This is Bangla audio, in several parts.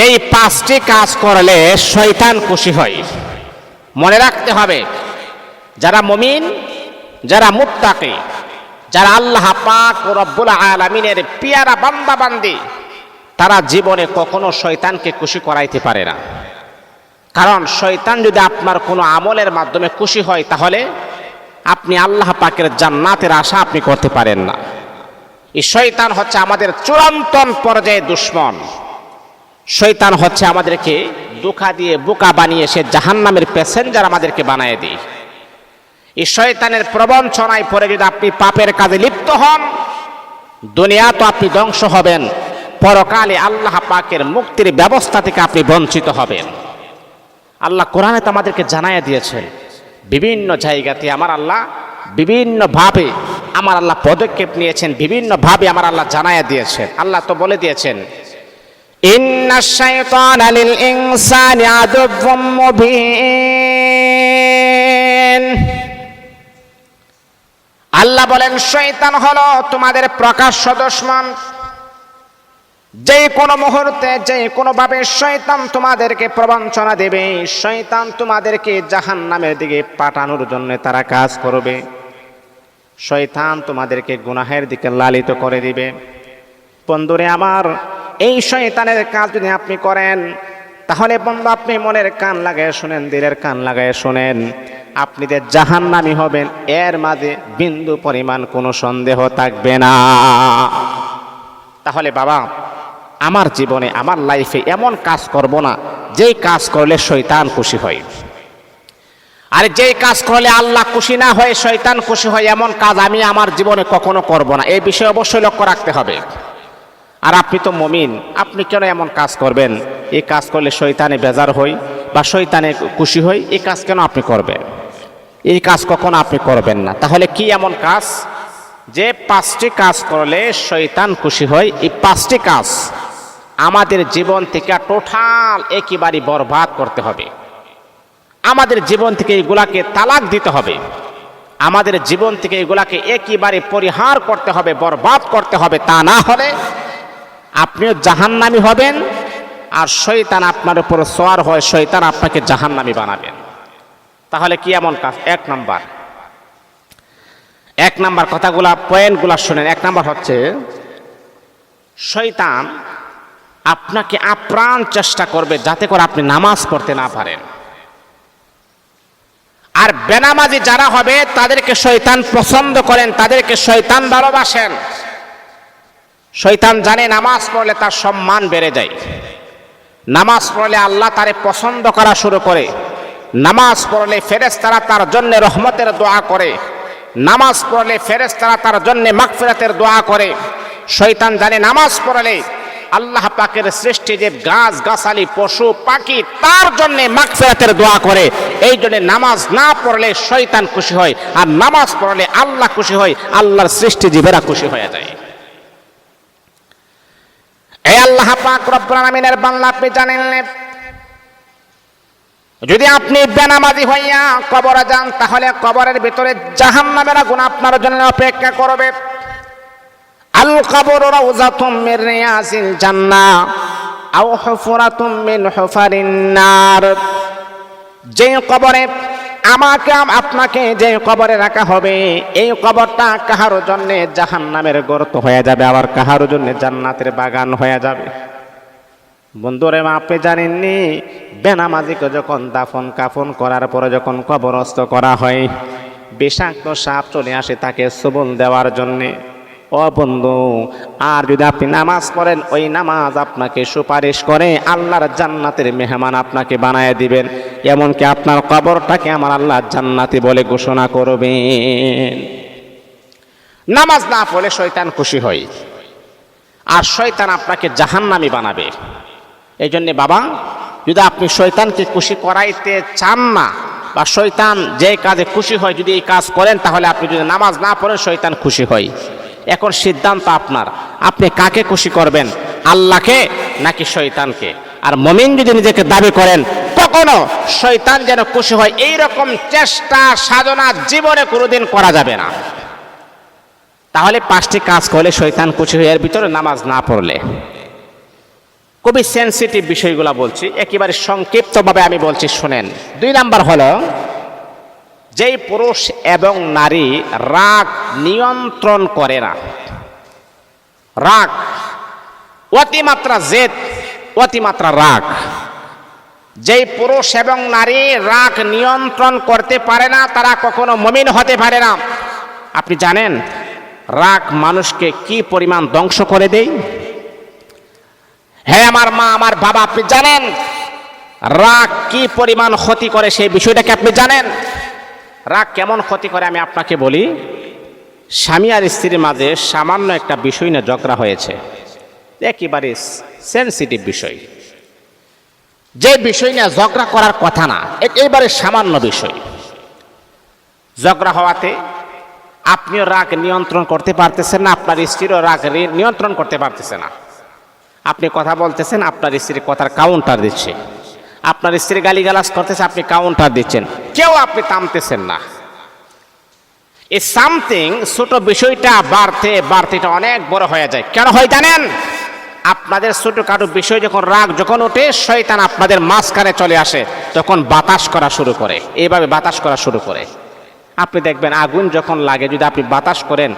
এই পাঁচটি কাজ করলে শয়তান খুশি হয়। মনে রাখতে হবে, যারা মুমিন, যারা মুত্তাকি, যারা আল্লাহ পাক ও রব্বুল আলামিনের পিয়ারা বান্দা বান্দি, তারা জীবনে কখনো শয়তানকে খুশি করাইতে পারে না। কারণ শয়তান যদি আপনার কোনো আমলের মাধ্যমে খুশি হয়, তাহলে আপনি আল্লাহ পাকের জান্নাতের আশা আপনি করতে পারেন না। এই শয়তান হচ্ছে আমাদের চূড়ান্ত পর্যায়ে দুশমন। শয়তান হচ্ছে আমাদেরকে ধোঁকা দিয়ে বোকা বানিয়ে সে জাহান্নামের প্যাসেঞ্জার আমাদেরকে বানিয়ে দেয়। এই শয়তানের প্রবঞ্চনায় পড়ে যদি আপনি পাপের কাজে লিপ্ত হন, দুনিয়া তো আপনি ধ্বংস হবেন, পরকালে আল্লাহ পাকের মুক্তির ব্যবস্থা থেকে আপনি বঞ্চিত হবেন। আল্লাহ কোরআনে তো আমাদেরকে জানাইয়া দিয়েছেন, বিভিন্ন জায়গাতে আমার আল্লাহ বিভিন্নভাবে আমার আল্লাহ পদক্ষেপ নিয়েছেন, বিভিন্নভাবে আমার আল্লাহ জানাইয়া দিয়েছেন। আল্লাহ তো বলে দিয়েছেন, ইন্নাশ শাইতানা লিল ইনসানি আদুউম মুবিন। আল্লাহ বলেন, শয়তান হলো তোমাদের প্রকাশ্য দুশমন। যে কোনো মুহূর্তে যে কোনো ভাবে শয়তান তোমাদেরকে প্রবঞ্চনা দেবে, শয়তান তোমাদেরকে জাহান্নামের দিকে পাঠানোর জন্য তারা কাজ করবে। শয়তান তোমাদেরকে গুনাহের দিকে লালিত করে দিবে। বন্ধুরে আমার, এই শয়তানের কাজ যদি আপনি করেন, তাহলে বন্ধু আপনি মনের কান লাগায় শুনেন, দিলের কান লাগায় শুনেন, আপনি যে জাহান্নামী হবেন এর মাঝে বিন্দু পরিমাণ কোনো সন্দেহ থাকবে না। তাহলে বাবা, আমার জীবনে আমার লাইফে এমন কাজ করব না যেই কাজ করলে শয়তান খুশি হয়, আর যেই কাজ করলে আল্লাহ খুশি না হয় শয়তান খুশি হয়, এমন কাজ আমি আমার জীবনে কখনো করব না। এই বিষয়ে অবশ্যই লক্ষ্য রাখতে হবে। আর আপনি তো মুমিন, আপনি কেন এমন কাজ করবেন? এই কাজ করলে শয়তানে বেজার হই বা শয়তানে খুশি হই, এই কাজ কেন আপনি করবেন? এই কাজ কখনো আপনি করবেন না। তাহলে কি এমন কাজ যে পাঁচটি কাজ করলে শয়তান খুশি হয়? এই পাঁচটি কাজ আমাদের জীবন থেকে টোটাল একেবারে বরবাদ করতে হবে। আমাদের জীবন থেকে এগুলাকে তালাক দিতে হবে। আমাদের জীবন থেকে এগুলাকে একেবারে পরিহার করতে হবে, বরবাদ করতে হবে। তা না হলে আপনিও জাহান্নামী হবেন, আর শয়তান আপনার উপর সওয়ার হয়, শয়তান আপনাকে জাহান্নামী বানাবেন। তাহলে কি এমন কাজ? এক নাম্বার কথাগুলা, পয়েন্টগুলা শুনেন। এক নাম্বার হচ্ছে, শয়তান আপনাকে আপ্রাণ চেষ্টা করবে যাতে করে আপনি নামাজ পড়তে না পারেন। আর বেনামাজি যারা হবে তাদেরকে শয়তান পছন্দ করেন, তাদেরকে শয়তান ভালোবাসেন। শয়তান জানে নামাজ পড়লে তার সম্মান বেড়ে যায়, নামাজ পড়লে আল্লাহ তারে পছন্দ করা শুরু করে, নামাজ পড়লে ফেরেশতারা তার জন্য রহমতের দোয়া করে, নামাজ পড়লে ফেরেশতারা তার জন্য মাগফিরাতের দোয়া করে। শয়তান জানে নামাজ পড়লে আল্লাহ পাকের সৃষ্টি যে গাছ গাছালি পশু পাখি তার জন্য মাগফিরাতের দোয়া করে। এই জন্য নামাজ না পড়লে শয়তান খুশি হয়, আর নামাজ পড়লে আল্লাহ খুশি হয়, আল্লাহর সৃষ্টি জীবেরা খুশি হয়ে যায়। এই আল্লাহ পাক রব্বুল আলামিনের বান্দা, আপনি জানেন যদি আপনি বেনামাজি হইয়া কবরে যান, তাহলে কবরের ভিতরে জাহান্নামের আগুন আপনার জন্য অপেক্ষা করবে। আল কবরু রাউযাতুম মির রিয়াজিল জান্নাহ আও হুফরাতুম মিন হুফারিন নার। যে কবরে আমাকে আপনাকে যে কবরে রাখা হবে, এই কবরটা কাহারো জন্য জাহান্নামের গর্ত হয়ে যাবে, আবার কাহারো জন্য জান্নাতের বাগান হয়ে যাবে। বন্ধুরে, আপনি জানেননি বেনামাজিকে যখন দাফন কাফন করার পরে যখন কবরস্থ করা হয়, বিষাক্ত সাপ চলে আসে তাকে সবল দেওয়ার জন্যে। ও বন্ধু, আর যদি আপনি নামাজ পড়েন, ওই নামাজ আপনাকে সুপারিশ করে আল্লাহর জান্নাতের মেহমান আপনাকে বানায় দিবেন। এমনকি আপনার কবরটাকে আমার আল্লাহ জান্নাতি বলে ঘোষণা করবেন। নামাজ না পড়লে শয়তান খুশি হয়, আর শয়তান আপনাকে জাহান্নামী বানাবে। এই জন্যে বাবা, যদি আপনি শয়তানকে খুশি করাইতে চান না, বা শয়তান যে কাজে খুশি হয় যদি এই কাজ করেন, তাহলে আপনি যদি নামাজ না পড়েন শয়তান খুশি হয়। এখন সিদ্ধান্ত আপনার, আপনি কাকে খুশি করবেন, আল্লাহকে নাকি শয়তানকে? আর মুমিন যদি নিজেকে দাবি করেন, কখনো শয়তান যেন খুশি হয় এই রকম চেষ্টা সাধনা জীবনে কোনোদিন করা যাবে না। তাহলে পাঁচটি কাজ করলে শয়তান খুশি হয়, এর ভিতরে নামাজ না পড়লে খুবই সেন্সিটিভ বিষয়গুলো বলছি, একেবারে সংক্ষিপ্তভাবে আমি বলছি, শুনেন। 2 নাম্বার হলো, যেই পুরুষ এবং নারী রাগ নিয়ন্ত্রণ করে না, রাগ, অতিমাত্রা জেদ, অতিমাত্রা রাগ, যেই পুরুষ এবং নারী রাগ নিয়ন্ত্রণ করতে পারে না, তারা কখনো মুমিন হতে পারে না। আপনি জানেন রাগ মানুষকে কি পরিমাণ ধ্বংস করে দেয়? হ্যাঁ আমার মা, আমার বাবা, আপনি জানেন রাগ কি পরিমাণ ক্ষতি করে, সেই বিষয়টাকে আপনি জানেন? রাগ কেমন ক্ষতি করে আমি আপনাকে বলি। স্বামী আর স্ত্রীর মাঝে সামান্য একটা বিষয় নিয়ে ঝগড়া হয়েছে, একেবারে সেন্সিটিভ বিষয়, যে বিষয় নিয়ে ঝগড়া করার কথা না, একেবারে সামান্য বিষয়। ঝগড়া হওয়াতে আপনিও রাগ নিয়ন্ত্রণ করতে পারতেছেন না, আপনার স্ত্রীও রাগ নিয়ন্ত্রণ করতে পারতেছে না। আপনি কথা বলতেছেন, আপনার স্ত্রী কথার কাউন্টার দিচ্ছে, আপনার স্ত্রী গালিগালাজ করতেছে, আপনি কাউন্টার দিচ্ছেন, কেউ আপনি থামতেছেন না। এই সামথিং ছোট বিষয়টা বাড়তে বাড়তে এটা অনেক বড় হয়ে যায়। কেন হয় জানেন? আপনাদের ছোটখাটো বিষয় যখন রাগ যখন ওঠে, শয়তান আপনাদের মাঝখানে চলে আসে, তখন বাতাস করা শুরু করে, এইভাবে বাতাস করা শুরু করে। আপনি দেখবেন আগুন যখন লাগে, যদি আপনি বাতাস করেন,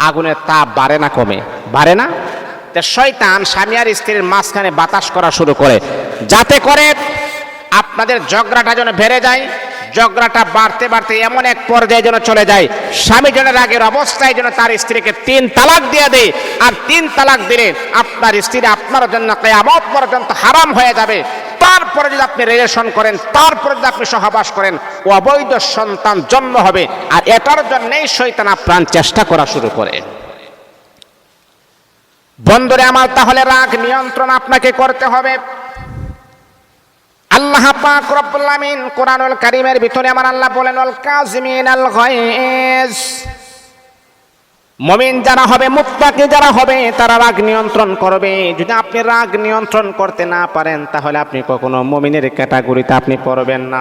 আগুনের তাপ বাড়ে না কমে? বাড়ে না? শয়তান স্বামী আর স্ত্রীর মাঝখানে বাতাস করা শুরু করে, যাতে করে আপনাদের ঝগড়াটা যেন বেড়ে যায়, ঝগড়াটা বাড়তে বাড়তে এমন এক পর্যায়ে যেন চলে যায়, স্বামী যেন রাগের অবস্থায় যেন তার স্ত্রীকে 3 তালাক দিয়ে দেয়, আর 3 তালাক দিলে আপনার স্ত্রী আপনার জন্য কিয়ামত পর্যন্ত হারাম হয়ে যাবে। তারপরে যদি আপনি রিলেশন করেন, তারপরে যদি আপনি সহবাস করেন, অবৈধ সন্তান জন্ম হবে, আর এটার জন্যই শয়তান আপ্রাণ চেষ্টা করা শুরু করে। বন্ধুরে আমার, তাহলে রাগ নিয়ন্ত্রণ আপনাকে করতে হবে। আল্লাহ পাক রব্বুল আমিন কোরআনুল কারীমের ভিতরে আমার আল্লাহ বলেন, আল কাযিমিনাল গায়জ, মুমিন যারা হবে, মুত্তাকি যারা হবে, তারা রাগ নিয়ন্ত্রণ করবে। যদি আপনি রাগ নিয়ন্ত্রণ করতে না পারেন, তাহলে আপনি কখনো মুমিনের ক্যাটাগরিতে আপনি পড়বেন না।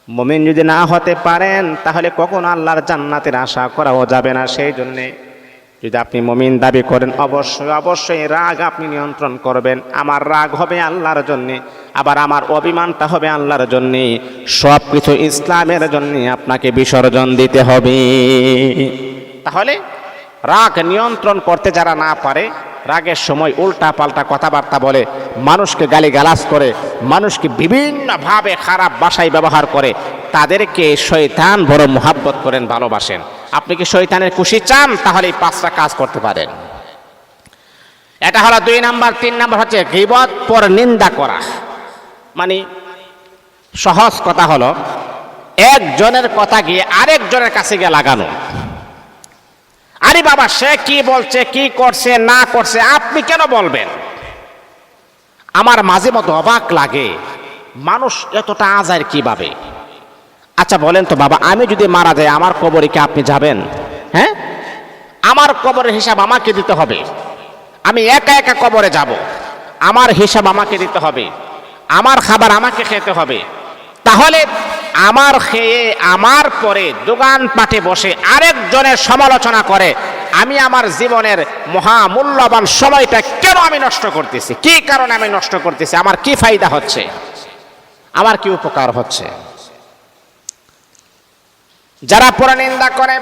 মুমিন যদি না হতে পারেন, তাহলে কখনো আল্লাহর জান্নাতের আশা করাও যাবে না। সেই জন্যে যদি আপনি মুমিন দাবি করেন, অবশ্যই অবশ্যই রাগ আপনি নিয়ন্ত্রণ করবেন। আমার রাগ হবে আল্লাহর জন্যে, আবার আমার অভিমানটা হবে আল্লাহর জন্যে। সব কিছু ইসলামের জন্যে আপনাকে বিসর্জন দিতে হবে। তাহলে রাগ নিয়ন্ত্রণ করতে যারা না পারে, রাগের সময় উল্টা পাল্টা কথাবার্তা বলে, মানুষকে গালিগালাজ করে, মানুষকে বিভিন্নভাবে খারাপ ভাষায় ব্যবহার করে, তাদেরকে শয়তান বড় মোহাব্বত করেন, ভালোবাসেন। আপনি কি শয়তানের খুশি চান? তাহলে এই 5টা কাজ করতে পারেন। এটা হলো 2 নাম্বার। 3 নাম্বার হচ্ছে গীবত, পর নিন্দা করা। মানে সহজ কথা হলো, একজনের কথা গিয়ে আরেকজনের কাছে গিয়ে লাগানো। আরে বাবা, সে কি বলছে, কি করছে না করছে, আপনি কেন বলবেন? আমার মাঝে মধ্যে অবাক লাগে, মানুষ এতটা আজাইর কিভাবে? আচ্ছা বলেন তো বাবা, আমি যদি মারা যাই, আমার কবরে কি আপনি যাবেন? হ্যাঁ, আমার কবরের হিসাব আমাকে দিতে হবে। আমি একা একা কবরে যাব, আমার হিসাব আমাকে দিতে হবে, আমার খাবার আমাকে খেতে হবে। তাহলে আমার খেয়ে আমার পরে দোকানপাটে বসে আরেকজনের সমালোচনা করে আমি আমার জীবনের মহামূল্যবান সময়টা কেন আমি নষ্ট করতেছি? কি কারণে আমি নষ্ট করতেছি? আমার কি ফায়দা হচ্ছে? আমার কি উপকার হচ্ছে? যারা পরনিন্দা করে,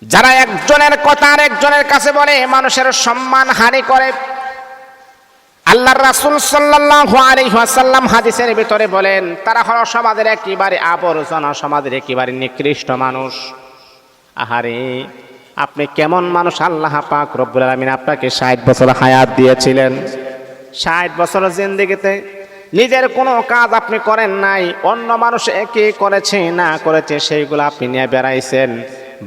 যারা একজনের কথা আরেকজনের কাছে বলে, মানুষের সম্মান হানি করে, আল্লাহর রাসূল সাল্লাল্লাহু আলাইহি ওয়াসাল্লাম হাদিসের ভিতরে বলেন, তারা হলো সমাজের একেবারে আবর্জনা, সমাজের একেবারে নিকৃষ্ট মানুষ। আহারে, আপনি কেমন মানুষ? আল্লাহ পাক রব্বুল আলামিন আপনাকে 60 বছর হায়াত দিয়েছিলেন। 60 বছর জিন্দেগিতে নিজের কোনো কাজ আপনি করেন নাই, অন্য মানুষ কি করেছে না করেছে সেইগুলো আপনি নিয়ে বেড়াইছেন।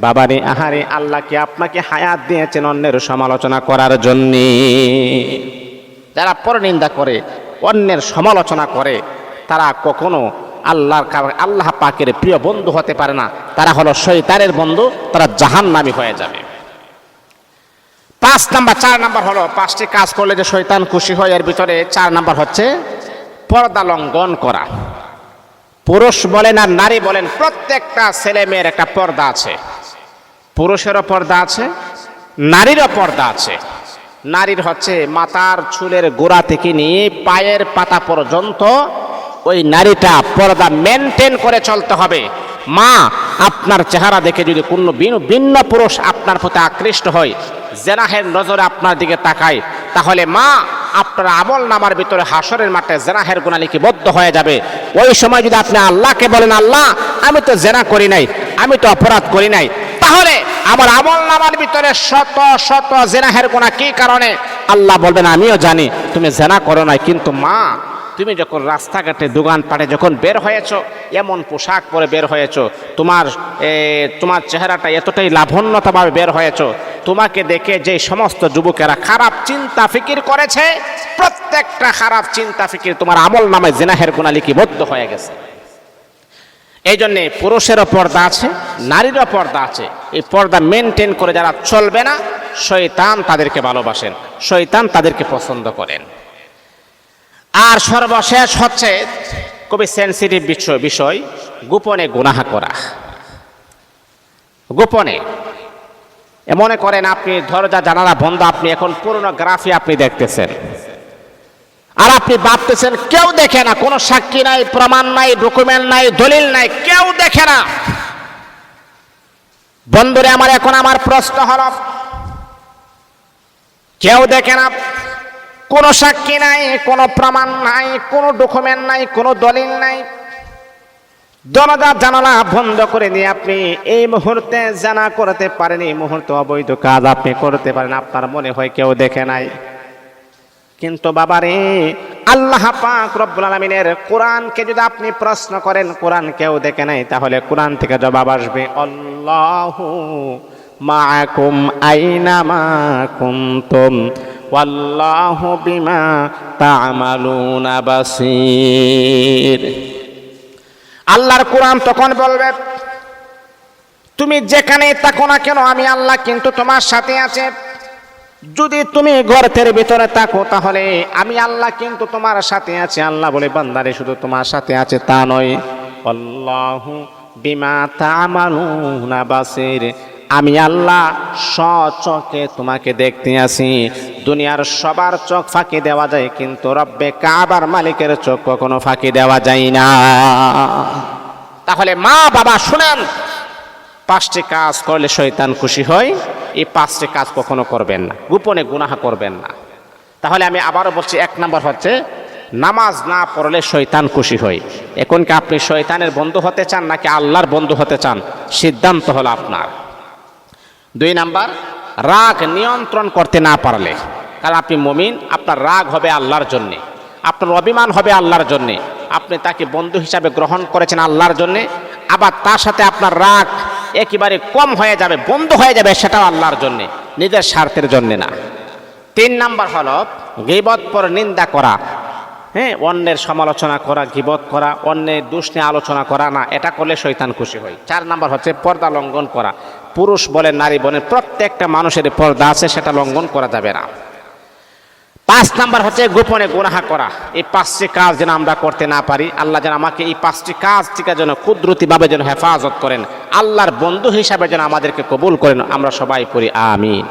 বাবারে, আহারে, আল্লাহ কি আপনাকে হায়াত দিয়েছেন অন্যের সমালোচনা করার জন্য? যারা পরনিন্দা করে, অন্যের সমালোচনা করে, তারা কখনো আল্লাহ পাকের প্রিয় বন্ধু হতে পারে না। তারা হলো শয়তানের বন্ধু, তারা জাহান্নামী হয়ে যাবে। 4 নাম্বার হলো, 5টি কাজ করলে যে শয়তান খুশি হয়, এর ভিতরে 4 নাম্বার হচ্ছে পর্দা লঙ্ঘন করা। পুরুষ বলেন আর নারী বলেন, প্রত্যেকটা ছেলে মেয়ের একটা পর্দা আছে। পুরুষেরও পর্দা আছে, নারীরও পর্দা আছে। নারীর হচ্ছে মাথার চুলের গোড়া থেকে নিয়ে পায়ের পাতা পর্যন্ত ওই নারীটা পর্দা মেনটেন করে চলতে হবে। মা, আপনার চেহারা দেখে যদি কোনো ভিন্ন পুরুষ আপনার প্রতি আকৃষ্ট হয়, জেনাহের নজরে আপনার দিকে তাকায়, তাহলে মা, আপনার আমল নামার ভিতরে হাসরের মাঠে জেনাহের গুনাহ লিপিবদ্ধ হয়ে যাবে। ওই সময় যদি আপনি আল্লাহকে বলেন, আল্লাহ আমি তো জেনা করি নাই, আমি তো অপরাধ করি নাই, তাহলে আমার আমল নামার ভিতরে শত শত জেনাহের গুনাহ কি কারণে? আল্লাহ বলবেন আমিও জানি তুমি জেনা করো নাই, কিন্তু মা তুমি যখন রাস্তাঘাটে দোকানপাটে যখন বের হয়েছো, এমন পোশাক পরে বের হয়েছো, তোমার চেহারাটা এতটাই লাবণ্যতাভাবে বের হয়েছো, তোমাকে দেখে যে সমস্ত যুবকেরা খারাপ চিন্তা ফিকির করেছে, প্রত্যেকটা খারাপ চিন্তা ফিকির তোমার আমল নামায় জিনাহের গুনাহ লিপিবদ্ধ হয়ে গেছে। এই জন্যে পুরুষেরও পর্দা আছে, নারীরও পর্দা আছে। এই পর্দা মেনটেন করে যারা চলবে না, শয়তান তাদেরকে ভালোবাসেন, শয়তান তাদেরকে পছন্দ করেন। আর সর্বশেষ হচ্ছে খুবই সেনসিটিভ বিষয়, গোপনে গুনাহ করা। গোপনে মনে করেন আপনি দরজা জানালা বন্ধ, আপনি এখন পর্নোগ্রাফি আপনি দেখতেছেন, আর আপনি ভাবতেছেন কেউ দেখে না, কোনো সাক্ষী নাই, প্রমাণ নাই, ডকুমেন্ট নাই, দলিল নাই, কেউ দেখে না। বন্ধুরে আমার প্রশ্ন হলো, কেউ দেখে না, কোনো সাক্ষী নাই, কোনো প্রমাণ নাই, কোনো ডকুমেন্ট নাই, কোনো দলিল নাই, দরজা জানালা বন্ধ করে দিয়ে আপনি এই মুহূর্তে জানা করতে পারেন, এই মুহূর্তে অবৈধ কাজ আপনি করতে পারেন, আপনার মনে হয় কেউ দেখে নাই। কিন্তু বাবারে, আল্লাহ পাক রব্বুল আলামিনের কোরআনকে যদি আপনি প্রশ্ন করেন, কোরআন কেউ দেখে নাই, তাহলে কোরআন থেকে জবাব আসবে, আল্লাহু মাআকুম আইনামা কুনতুম ওয়াল্লাহু বিমা তা'মালুনা বাসীর। আল্লাহর কোরআন তখন বলবে, তুমি যেখানে থাকো না কেন, আমি আল্লাহ কিন্তু তোমার সাথে আছে। যদি তুমি গর্তের ভিতরে থাকো, তাহলে আমি আল্লাহ কিন্তু তোমার সাথে আছে। আল্লাহ বলে, বান্দারে শুধু তোমার সাথে আছে তা নয়, আল্লাহু বিমা তা'মালুনা বাসীর, আমি আল্লাহ স্বচক্ষে তোমাকে দেখতে আছি। দুনিয়ার সবার চোখ ফাঁকি দেওয়া যায়, কিন্তু রব্বে কাবার মালিকের চোখ কখনো ফাঁকি দেওয়া যায় না। তাহলে মা বাবা শুনেন, 5টি কাজ করলে শয়তান খুশি হয়, এই 5টি কাজ কখনো করবেন না, গোপনে গুনাহ করবেন না। তাহলে আমি আবারও বলছি, 1 নম্বর হচ্ছে নামাজ না পড়লে শয়তান খুশি হয়। এখন কি আপনি শয়তানের বন্ধু হতে চান নাকি আল্লাহর বন্ধু হতে চান? সিদ্ধান্ত হলো আপনার। 2 নাম্বার, রাগ নিয়ন্ত্রণ করতে না পারলে, কারণ আপনি মুমিন, আপনার রাগ হবে আল্লাহর জন্যে, আপনার অভিমান হবে আল্লাহর জন্যে, আপনি তাকে বন্ধু হিসাবে গ্রহণ করেছেন আল্লাহর জন্যে, আবার তার সাথে আপনার রাগ একেবারে কম হয়ে যাবে, বন্ধ হয়ে যাবে, সেটাও আল্লাহর জন্যে, নিজের স্বার্থের জন্যে না। 3 নাম্বার হলো গীবত পর নিন্দা করা, অন্যের সমালোচনা করা, গীবত করা, অন্যের দোষ নিয়ে আলোচনা করা না, এটা করলে শয়তান খুশি হয়। 4 নাম্বার হচ্ছে পর্দা লঙ্ঘন করা। পুরুষ বলেন নারী বলেন, প্রত্যেকটা মানুষের পর্দা আছে, সেটা লঙ্ঘন করা যাবে না। 5 নাম্বার হচ্ছে গোপনে গুনাহ করা। এই 5টি কাজ যেন আমরা করতে না পারি, আল্লাহ যেন আমাকে এই 5টি কাজ থেকে যেন কুদরতিভাবে যেন হেফাজত করেন, আল্লাহর বন্ধু হিসাবে যেন আমাদেরকে কবুল করেন। আমরা সবাই পড়ি আমিন।